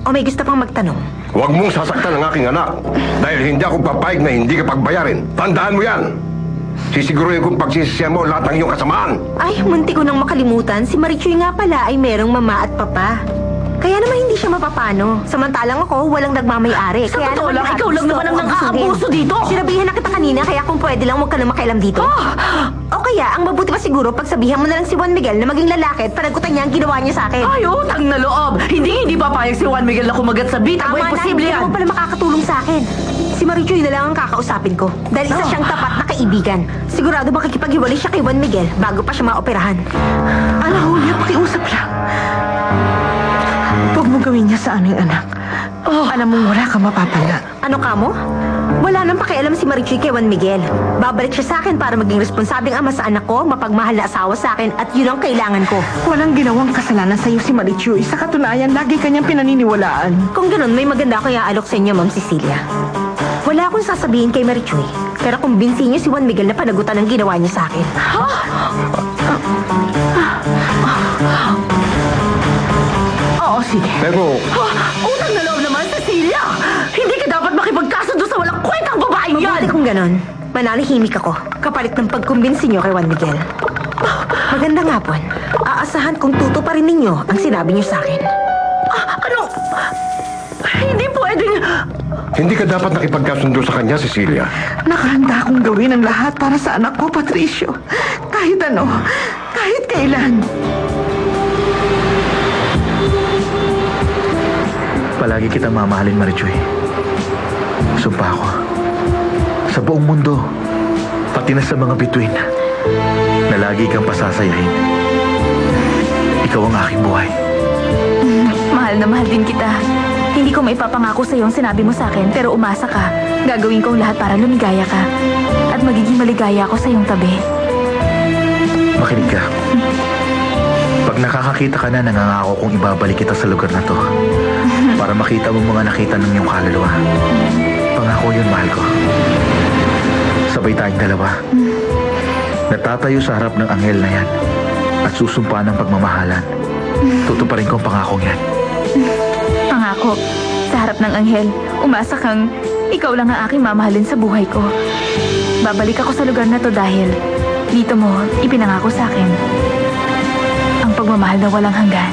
O may gusto pang magtanong? Huwag mong sasaktan ang aking anak dahil hindi ako papayag na hindi ka pagbayarin. Tandaan mo yan! Sisiguruhin kong pagsisisihan mo lahat ng iyong kasamaan. Ay, munti ko nang makalimutan. Si Marichoy nga pala ay merong mama at papa. Kaya naman hindi siya mapapano. Samantalang ako, walang nagmamay-ari. Sa totoo lang, ikaw lang naman ang nang-aabuso dito. Sinabihan na kita kanina, kaya kung pwede lang, huwag ka na makialam dito. O kaya, ang mabuti pa siguro, pagsabihan mo na lang si Juan Miguel na maging lalaki at panagutan niya ang ginawa niya sa akin. Ay, utang na loob. Hindi papayag si Juan Miguel na kumagat sa bita. Tama na, Imposible hindi yan. mo pala makakatulong sa akin. Si Marichoy na lang ang kakausapin ko. Dahil isa siyang tapat na kaibigan. Sigurado makikipaghiwalay siya kay Juan Miguel bago pa siya maoperahan. Julia, pakiusap lang. Huwag mo gawin niya sa aming anak. Alam mong wala kang mapapala. Ano ka mo? Wala nang pakialam si Marichoy kay Juan Miguel. Babalik siya sa akin para maging responsabling ama sa anak ko, mapagmahal na asawa sa akin, at yun ang kailangan ko. Walang ginawang kasalanan sa'yo si Marichoy. Sa katunayan, lagi kanyang pinaniniwalaan. Kung ganun, may maganda ako iaalok sa inyo, Ma'am Cecilia. Wala akong sasabihin kay Marichoy, pero kumbinsihin niyo si Juan Miguel na panagutan ang ginawa niya sa akin. Oo, sige. Pero, Utang na loob naman, Cecilia. Hindi ka dapat makipagkasundo sa walang kwentang babaeng yan. Mabuti kung ganun, mananahimik ako, kapalit ng pagkumbinsi niyo kay Juan Miguel. Magandang hapon. Aasahan kong tutuparin ninyo ang sinabi niyo sa akin. Ano? Hindi pwedeng... hindi ka dapat nakipagkasundo sa kanya, Cecilia. Nakahanda akong gawin ang lahat para sa anak ko, Patricio. Kahit ano, kahit kailan. Palagi kitang mamahalin, Marichoy. Sumpa ako. Sa buong mundo, pati na sa mga bituin, na lagi kang pasasayahin. Ikaw ang aking buhay. Mahal na mahal din kita. Hindi ko maipapangako sa iyo ang sinabi mo sa akin, pero umasa ka. Gagawin ko ang lahat para lumigaya ka. At magiging maligaya ako sa iyong tabi. Makinig ka. Pag nakakakita ka na, nangangako kong ibabalik kita sa lugar na to. Para makita mo mga nakita ng iyong kaluluwa. Pangako yun, mahal ko. Sabay tayong dalawa. Natatayo sa harap ng anghel na yan. At susumpa ng pagmamahalan. Tutuparin ko ang pangakong yan. Pangako, sa harap ng anghel, umasa kang ikaw lang ang aking mamahalin sa buhay ko. Babalik ako sa lugar na to dahil dito mo ipinangako sa akin ang pagmamahal na walang hanggan.